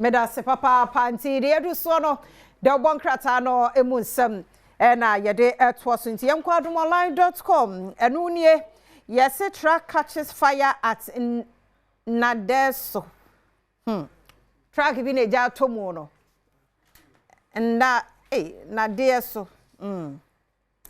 Medase papa panti de edu so no de obonkrata no emunsem na yede Ato Forson ti adomonline.com enu nie yes truck catches fire at Nadeso truck bi na ja tomu no nda Nadeso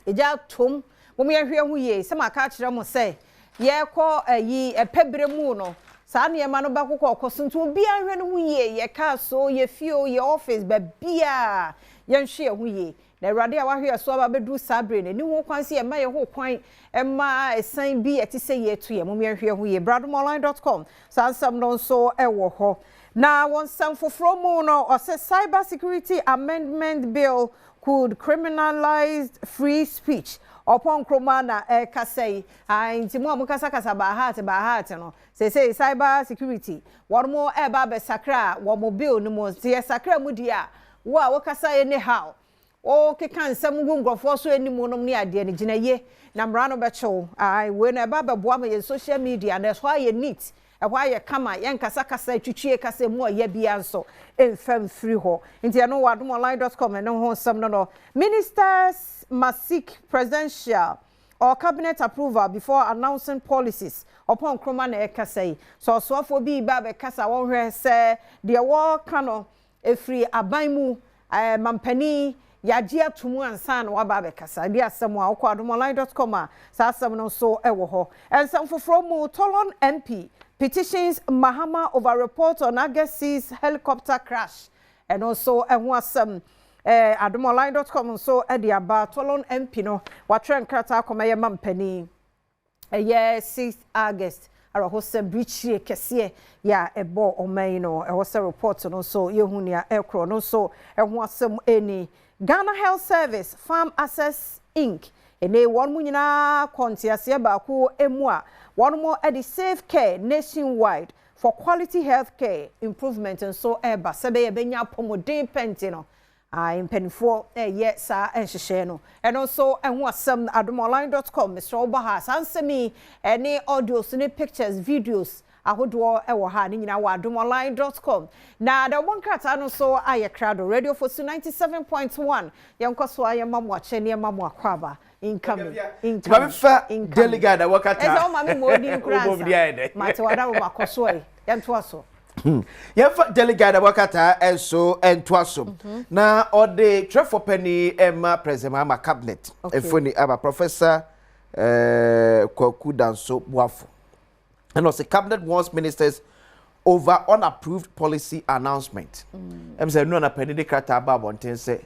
eja tom mo me hwe hu ye se maka kire mo se ye ko yi epebre mu no sa na ema no bakoko okosuntu bia hwe no hu ye ye ka so ye fio ye office ba bia ye hwe hu ye na awrade a wahwe so aba bedu sabre ne ni ho kwan se ye ma ye ho kwan ema esan bi eti se ye to ye mo me hwe hu ye adomonline.com sansam no so ewo ho na won sam foforo mu no o se cyber security amendment bill could criminalize free speech upon kromana kasei nti mo amukasa ba heart no say cyber security one more eba be sakra wo mo bill no mo say sakra mu dia wo a wo kasa anyhow o keka nsam gungrofo so animu no ne ade ne gina ye na mra no be chew we na eba be boa me social media na so aye neat ehwa ye kama ye nkasa twitwie kasa mu aye bia nso enfam free ho nti no adomonline.com and no some no ministers must seek presidential or cabinet approval before announcing policies upon kroma na ekasai so for bi ba be kasa won hwe se de wo kano efri abanmu mampani yagia tumu ansa na waba be kasa bi asem a okwa adomonline.com a sa asem no so ewo ho ensam foforo mu Tolon MP petitions Mahama over report on Agassi's helicopter crash and also ehwasem adomonline.com so ediaba Tolon MP no watren krata akoma mampani 6 August ara hose breach kese ya ebo oman no ehose report no so yehunia ekro no so ehwasem eni Ghana Health Service Farm Access Inc. Ene one mu nyina kontiase ba ko emu a one more at the safe care nationwide for quality health care improvement and so eba sebe ye benya pomodin penti no impenfo ye sa enhehye no and also ehun asem adomonline.com Mr. Obaha sansemi any audios ne pictures videos ahodo ewo ha ni nyina wa adomonline.com na da wonkata no so aye krado radio for 97.1 yenkoso aye mamu ache ne mamu akwaba incoming delegate wakata eza o mami modi nkransa mate wada wo makoso e yento aso yefa delegate wakata enso entoaso na ode trefo penny emma president ma cabinet efoni aba professor Kwaku Danso Boafo and also cabinet wants ministers over unapproved policy announcement. Say no na penny de krata aba bonten say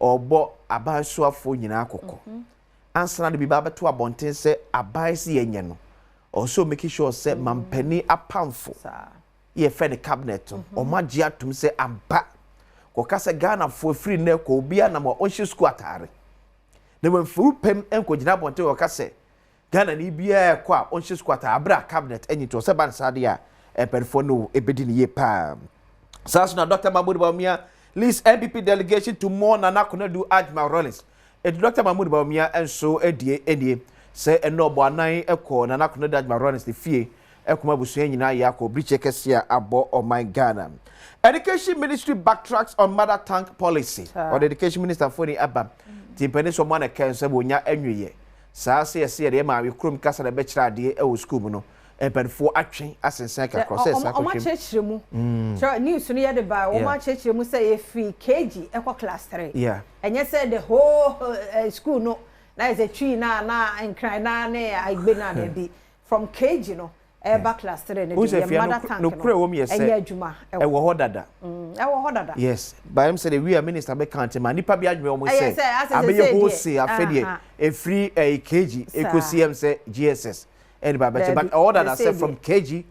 obo abansuafo nyina akoko answer na be baba to abonten say aban si yenye no also making sure say mampani apamfo ye fe the cabinet o magia tum say amba ko kasa Ghana fo free na ko bia na mo onhye school atare na manfu pem enko gina bonten o kasa Ghana ni bia ko a onhye school atare abra cabinet enyi to say ban sade a perifo no ebedi ni ye pa saso na Dr. Mahmoud Bawumia leads NPP delegation to more Nana Konadu Adom Rollins. Dr. Mahmoud Bawumia enso edie say enobo anan ekọ Nana Konadu Adom Rollins the fie ekoma busua nyina ya ko briche kesia abo o my Ghana. Education Ministry backtracks on mother tongue policy. Or the Education Minister Foni Abba timpeni so mwana ken se bonya anwiye saa se yesi de ma we krom kasa na be kira de e wo school mu no empenfo atwen asensan ka process akọ o ma chechiremu so news no ye de ba o ma chechiremu say e free KG ekọ class 3 enye say the whole school no na is a tree na enkran na agbe na de bi from KG no eba class 3 ne de mother tank no kure wo me ye say enye adwuma e wo ho dada wo ho dada yes by him say the we minister be count ma nipa bi adwe wo say abeye ho say afedie e free KG ekosiem say GSS anybody but order that say from KG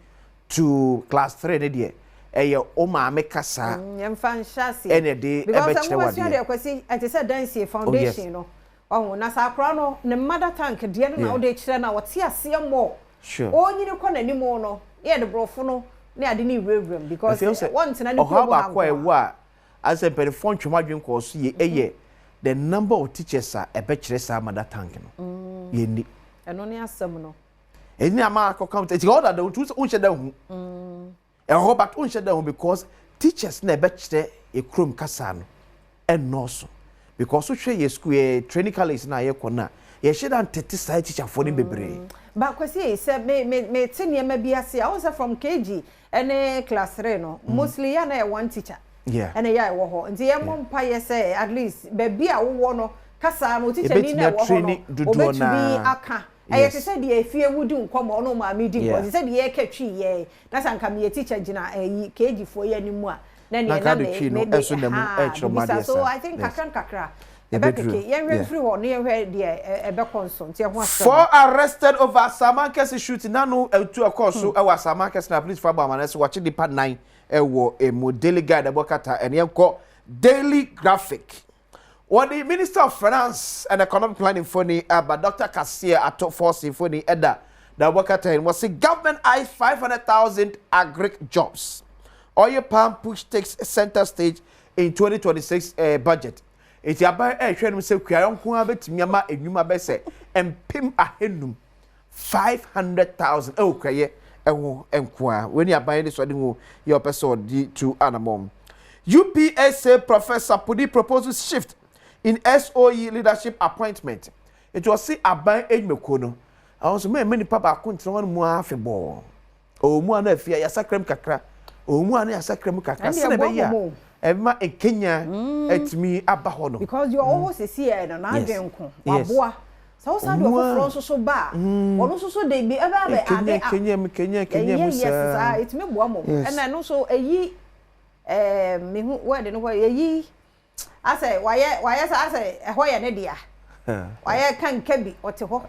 to class 3 ne de eye o ma me kasa yemfa nhase ene de e be kire wade because de kwesi ante say dance foundation no oh na sakra no ne mother tank de na wo de kire na wote ase mo sure onyi ne kona ni mo no ye de brofo no ne ade ni rewrem because one tina ni ko ba kwa ewa as a perform twamadwen ko so ye eye the number of teachers are e be kire sa mother tank no ye ni eno ne asem no eni ama ko count it order the two unche da hu e ho but unche da hu because teachers na ebechire ekrom kasa no enoso because so hwe ye school training college na ye kona ye sheda ntete sai teacher for ni bebre ba kwesi say me tene ma biase I was from KG any class 3 no mostly ya na one teacher and ya wo ho nti ye mompa ye say at least baby a wo no kasa no teacher ni na wo ho no obetubi aka eye te say de afie wudi nkomo no ma me di because say de ye katwi ye na sanka me teacher gina KG fo ye ni mu a na ne na me so I think kakra Four arrested over Samankes shooting. Nanu to a course so our Samankes na police for Bamanes watching the part 9 wo a daily guide about Kata and yanko daily graphic. What the Minister of Finance and Economic Planning funny about Dr. Kasia Ato Forson funny Edda that Wakata was the government eyes 500,000 agri jobs. Oil palm push takes center stage in 2026 budget. Eti abai hwenu se kuayon ko abetimi ama enwuma be se empim ahenum 500,000 kwaye eho enkoa weni abai de so de ho your person di to anamom. UPSA Professor Pudi proposes shift in SOE leadership appointment. It was see abai enmeko no also many papa akuntre won mu afebo o mu ana afia ya sakrem kakra o mu ana ya sakrem kakra se be ya Emma in Kenya at me abahono. Because you're always a seer and an adrenco. Waboa. So do so bar. Or also they be ever Kenya. Yes, it's me one moment. And then also a ye me who word in a way a ye. I say, why I say, why an idea? Why I can't kebi or to ho.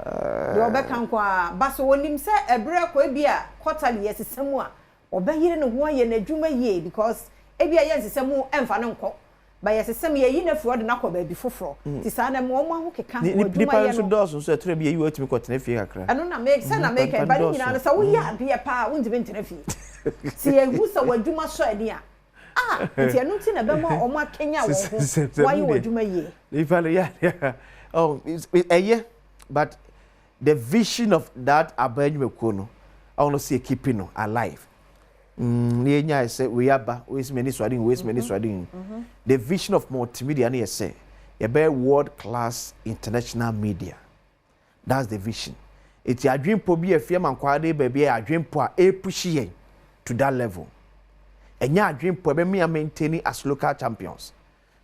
Your back and qua Basso when him say a break will be a quarterly as somewhere. Or be here in a way in a juma ye because ebi ayense semu emfa ne nko ba yesesem ye yi na fro de nakọ ba bi foforo ti sa na mo ho keka ho adwuma ye no doso so etre bi yi watimi kwotena fie kakra anu na make se na make ba ni nyina sa wo ya bia pa wo ndime ntena fie ti ye hu sa wadwuma so ade a ti anu ti na be mo o ma Kenya wo ho why wadwuma ye yeah oh eye but the vision of that abanyweko no I want to see keeping no alive. I say we are waste many swading. The vision of multimedia and say a very world class international media. That's the vision. It's a dream to be a firm and quality baby a dream to push to that level. And your dream to be maintaining as local champions.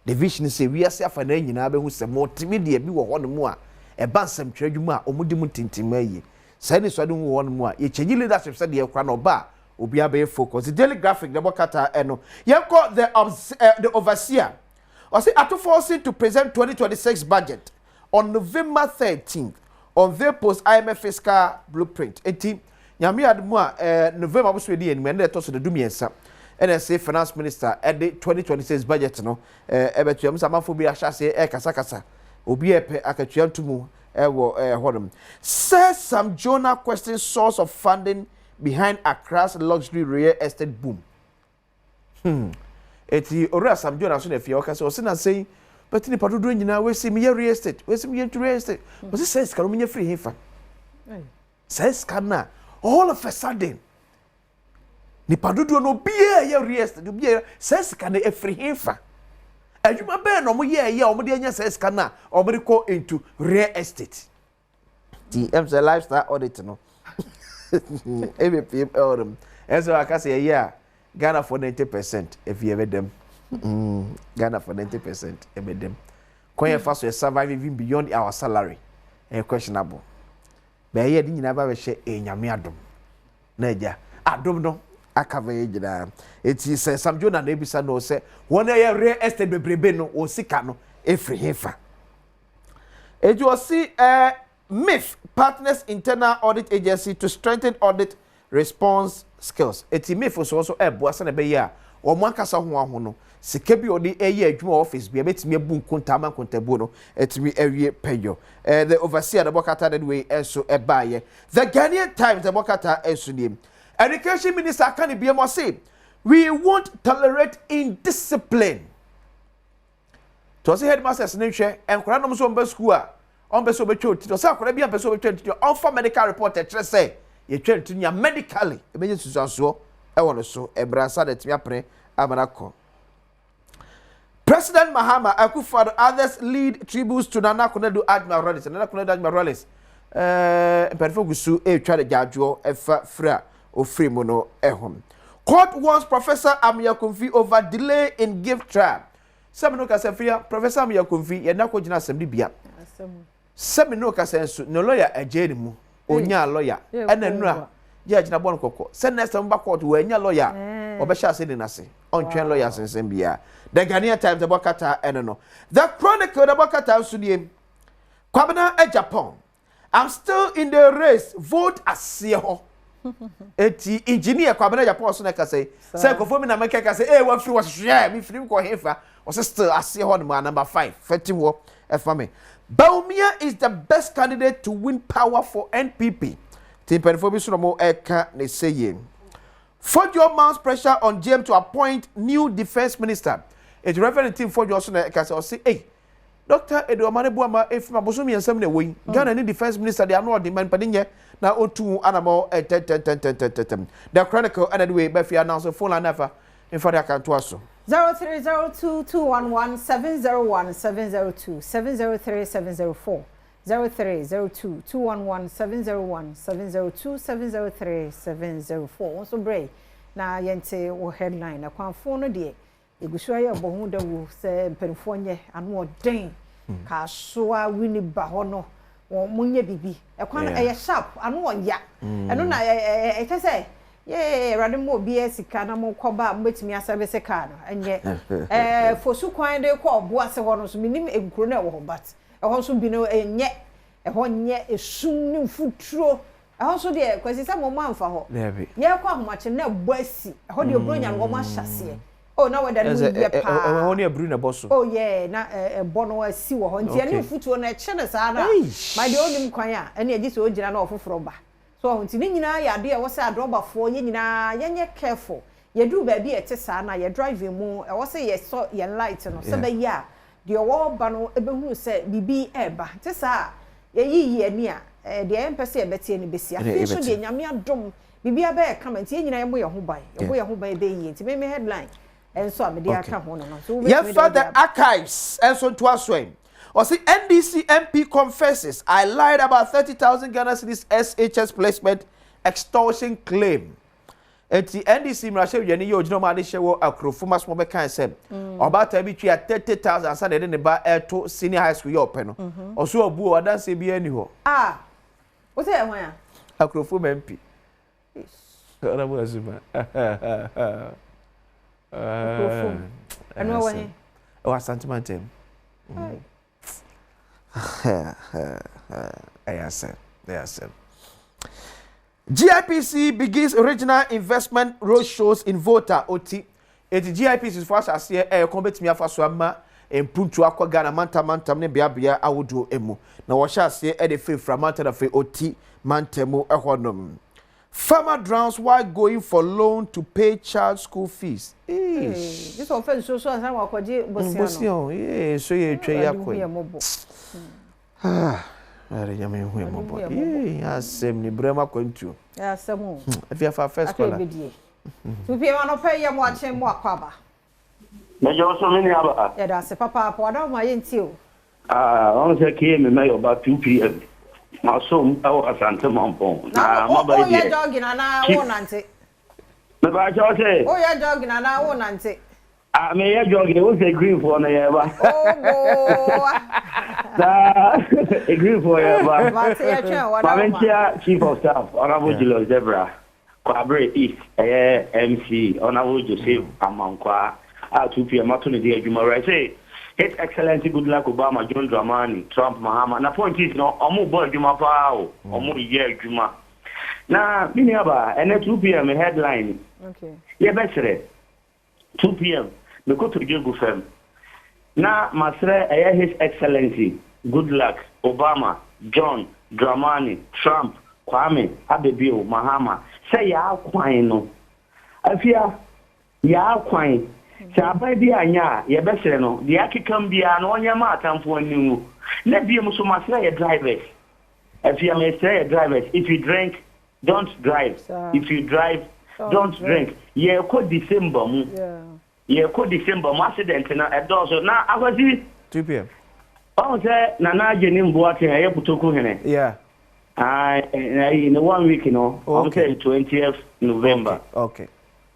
The vision is say we are safe and then who say multimedia be one more a bansam trade you ma omudimutintimayi. Say this one more. You change leadership said the bar. Obi abe focus the daily graphic the bokata eno yenko the overseer or say Ato Forson to present 2026 budget on November 13th Unveil post IMF FISCAL blueprint enti nyame admu a November bo so di enum na to so the dumiensa and say finance minister at the 2026 budget no ebetuam samafo bi ahase kasa obi epe akatuam tumu ewo hodom says some Jonah question source of funding behind Accra's luxury real estate boom. Eti ora Sam Jonah so na fie okase o se na sei but ni padu do nyina we see me real estate we see me real estate but says can me free hefa says can na all of a sudden ni padu do no bia real estate do bia says can e free hefa adwuma be no mo ye o mo de anya says can na o mo go into real estate the MC lifestyle audit no ABPM Adom. And so I can say, yeah, Ghana for 90% if you ever them. Ghana for 90% ever them. Coin fast we survive even beyond our salary. Questionable. But here didn't never share a nyame Adom. Neja. Adom no. Akava ejida. It is some Jonah Nebisa no say one year real estate bebrebe no o sika no every hefa. It was see MIF partners internal audit agency to strengthen audit response skills. Eti MIF also boasa na be ya o mo akasa ho aho no sika bi odi adwuma office bi betimi abu nkontama nkontabu no etimi awie peyo. The overseer the bokata that way enso ebaye. The Ghanaian Times the bokata enso nim. Education minister can be amo say we won't tolerate indiscipline. To say headmasters na hwe enkora no so mba school a on person be choti to say akora bia person be choti on for medical report e tre say ye twenti nya medically e benye susanso no so ebrasa de timi apre amanako. President Mahama Akufo-Addo others lead tributes to Nana Akufo-Addo Admiral Rollins. Nana Akufo-Addo Admiral Rollins. Perfect gusu try the judge efa fra ofri mu no ehom. Court warns Professor Amia Kumfi over delay in gift trial. Semino kasafia Professor Amia Kumfi ye na ko gina asem bia. Semino kasensu no lawyer ejeni mu. Onya lawyer ena nura ye gina bon kokko. Se next time back court we nya lawyer. Obesha se ni nase. Ontwen lawyer sensen bia. The Ghanaian Times about Qatar and no. The Chronicle about Qatar Sudim. Kwabena e Japan. I'm still in the race. Vote asio. Eti engineer Kwabena Japan so na ka say. Say ko for me na make ka say eh what free was share me free ko hefa. Was still asio no number 5. 50 wo e for me. Baumia is the best candidate to win power for NPP. Team Penfobi so mo e ka ne say 4 months pressure on GM to appoint new defense minister. It's referring team for Johnson or say, hey, Dr. Edo Manebuama, if my bosom and some way, Ghana any defense minister, they are not demand Padinha, now O2 animal at 10. The Chronicle and anyway, Buffy announced a full and never in front of Cantuaso. 0302-211-701-702 703-704 0302-211-701-702-703-704. Also brave. Now yente o headline na kwa phone de egusuaye obohu da wo se mpenfonye anu odin ka soa wini ba ho no munye bibi e kwa na eye sharp anu onya eno na e tese ye rade mo bi sika na mo koba mbetimi asabese ka no enye fosu kwan de ko obo ase ho no so minim enkuro na wo ho bat ehon so bi no enye ehon nye esum ni futuro ehon so de kwasi sa mo amfa ho ye kwa homache na boasi ehon de obronya no mo ahyase oh na we da no ye pa ehon ne abru na boso oh yeah na bono asi wo ho ntia ni futuro na eche ne sa na ma de onim kwan a ene agi so ogira na ofoforo ba so ho nti ni nyina ya de e wo se adrobafo ye nyina ye careful ye du ba bi ete sa na ye drive mu e wo se ye so ye light no se ba ya de wo ba no ebehu se bibi eba te sa ye yi ani a de empese ebete ni besi afi so de nyame adom bibi aba e comment ye nyina ye mo ye ho ban ye bo ye ho ban be yi nti me headline enso amede aka ho no so ye for the archives enso to aswen or see NDC MP confesses I lied about 30,000 Ghana cedis SHS placement extortion claim. Eti NDC mrashe yeni yo jino ma de shewo akrofuma smo be kan sem oba ta bi twa 30,000 asa de ne ba eto senior high school yo pe no oso obu o danse bi ani ho wo se ehwan a akrofuma MP ara mo azuma anu wa he o asantimantem yes. GIPC begins original investment roadshows in Volta OT. GIPC is first as here combat me afaso ama empuntu akwa Ghana mantam ne bia awodo emu. Na wo sha as here e de free from manta da free OT mantemu ehonom. Farmer drowns while going for loan to pay child school fees. This offense so as I walk Bosiano. So ye twa yakwe. Are yame hu emobo. Asem ni brema kwantu. Asem. If you have first caller. To be one of pay mo achen mo akwaba. Me jo so mini aba. Yeah, that's papa po da ma yentio. On say ke me may about 2 p.m. My son I was Asante Mampong. Ma ba ye jogging na wo nante. Me ba jo say. Oh ya jogging na wo nante. Me ya jogging was a green for na ya ba. Oh. A green for ya ba. But ya twa wa da. Provincial Chief of Staff Honorable Julius Zebra. Kwabre East MC Honorable Joseph Amankwa at 2 p.m. Matuni di adwuma right say His Excellency Goodluck Obama, John Dramani, Trump, Mahama. Na point is no, omu boy adwuma pa o, omu ye adwuma. Na mini aba, ene 2 p.m. headline. Okay. Ye besere 2 p.m. Me ko to Jego fam. Na masre His Excellency Goodluck Obama, John Dramani, Trump, Kwame, Abebio, Mahama. Say ya kwan no. Afia ya kwan. Say bi anya ye besere no. Di akikam bia no onya ma atamfo animu. Na bi mu so masre ye drivers. Afia me say ye drivers. If you drink, don't drive. If you drive, don't drink. Yeah, could December. Yeah, could December accident na a dozen. Now I was 2 p.m. Oh, say Nana Jenim Boating, I put to Yeah. In 1 week, you know, okay, 20th November. Okay.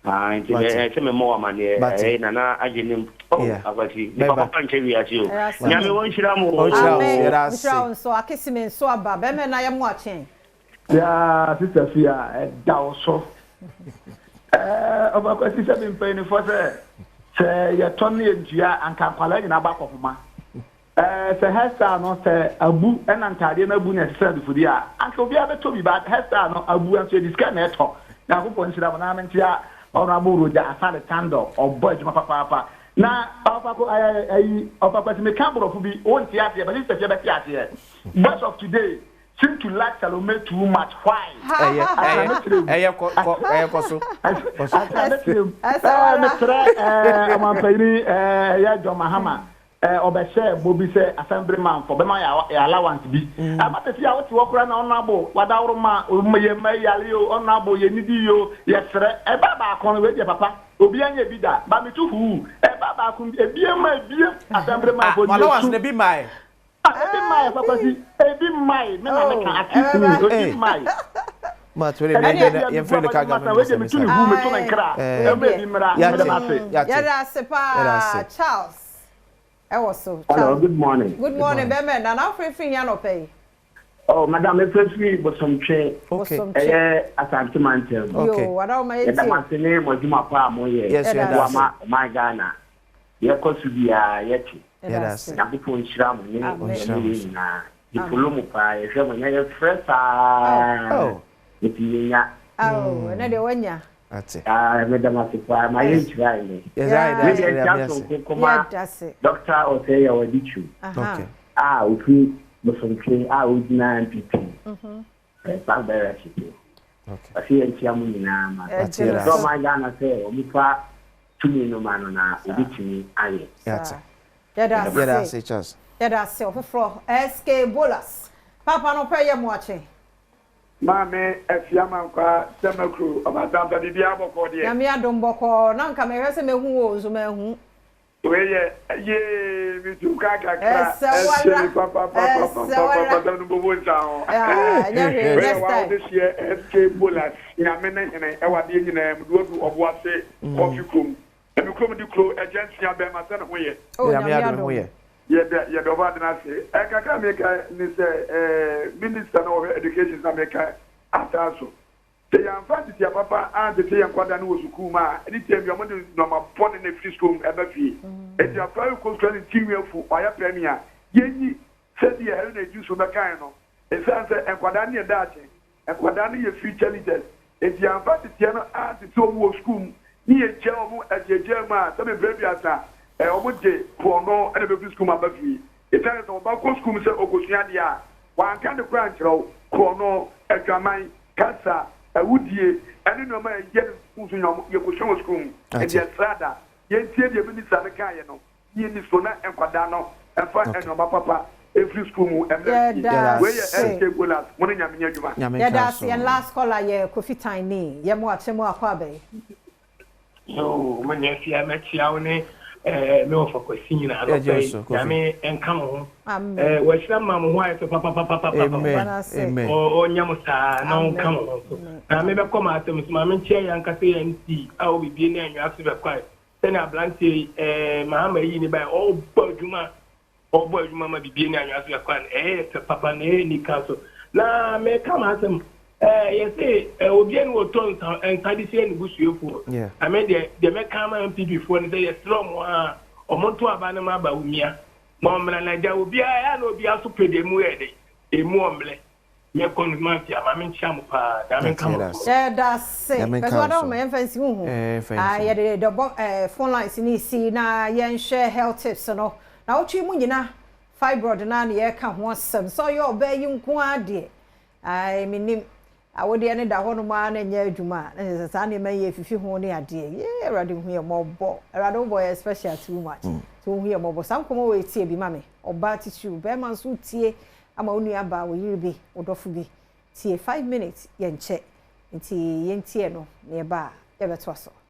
It's a more money. Nana Ajenim. Oh, Abati. The Papa Panchevi as you. Yami won't shram. So I kiss him in so about them and I am watching. Yeah, Sister Fia, down so. Of course, Sister been paying for say, you're Tony and Gia and Kampala in a back of ma. Say, Hester, no, say, Abu and Antadian Abu necessary for the year. And so be able to be bad, Hester, no, Abu and say this kind of talk. Now, who points it out when I'm in here, or Abu, I found a candle, or boy, my papa. Now, Papa, I me camera who be on theatre, but it's a theatre. But of today, seem to like Salome too much. Why? John Mahama. Obese Bobby say assemblyman for Bema allowance be. I'm to see how to walk around honorable. What our ma yalio honorable yenidio. Yes, sir. A baba con with your papa. Obianya bida. But me too who? A baba could be my assemblyman for allowance to be my. My papa, be my. No, be my. But when you friend Charles. So, hello, good morning. Good morning, Bemen. And how free no pay? Oh, Madam, it's free, but some chain. Okay. Asante Mantel. Okay. What are my name was my palm? Yes, my Ghana. Your course will be yet. Yes, I'm the phone shram. The Pulupa, if you're first. Oh, and one ya. That's it. Madam, my age, right? Yes, Doctor or say, I will beat you. Okay. We but some train, would 9 people. Back there, I see a chairman. So my Ghana say, we part 2 million man on our beaching. That's it. That's it. That's it. For SK Bolas. Papa, no pay you watching. Mame, if Yamanka, Semacru, about the Diabo Cordia. Yamia don't boko, none come here, me who was me. Ye, we do Kaka, this year, SK Bullets, Yamen and our DNA, of what say, coffee room, and we come to close agency, my son away. Oh, yeah, yeah, the Overdana I can make a minister of education, America, after so. They are fancy your papa and the Tayan Quadan was Kuma, anytime your money no more fun in a free school, ever fee. And your private concerning TV for Wire Premier, Yenny said the heritage use of Macano, and Sansa and Quadania Dati, and Quadania free challenges. And the Amphatiano and the Tomo school, near Jelmo as your German, some baby as that. One day, for no and a school, my baby. It is about school, Mr. Ogusiania. One kind of branch, Corno, a Gamai, Casa, a woody, and no man yet who's in your school, and your Strada, yet tell your minister, the Cayano, Yen is Sona and Quadano, and find and my papa, every school, and where you will one in your that's the last caller, yeah, coffee tiny, Yamwachemo Quabe. So, when you see I met you, no for question, I mean, and come on. What's some mamma wife of papa, or Yamusa, no come on. I may come out to Miss Mamma Chair and Cafe and see. I will be being there and you have to be quiet. Then I blanty, Mahama, you by all boy, Juma, or boy, Mamma be being there and you have to be quiet. Papa, any council. Now, may come at them. You say, Obian will turn and Tradition Bush you for. Yeah. I mean, the Mekama MP before they are strong or Monto Abanama Baumia. Mamma and I will be I know be also pay the muede, a muamble. Your conmantia, Mamma Champa, Damin Camus. That's it. But what I'm emphasizing, I had the phone lines in EC now, yen share health tips and all. Now, Chimunina, fibroid and an year can want some, so you're baying quadi. I mean, I would end that one man and your Juma, and as a sunny may if you honey a dear, yeah, riding here more ball. I don't boy, especially too much. To hear more, some come away, tea be mammy, or batty Bearman suit tea. I'm only about will you be, or doffy tea 5 minutes, yen check. nti yentie no ne ba yɛbɛto so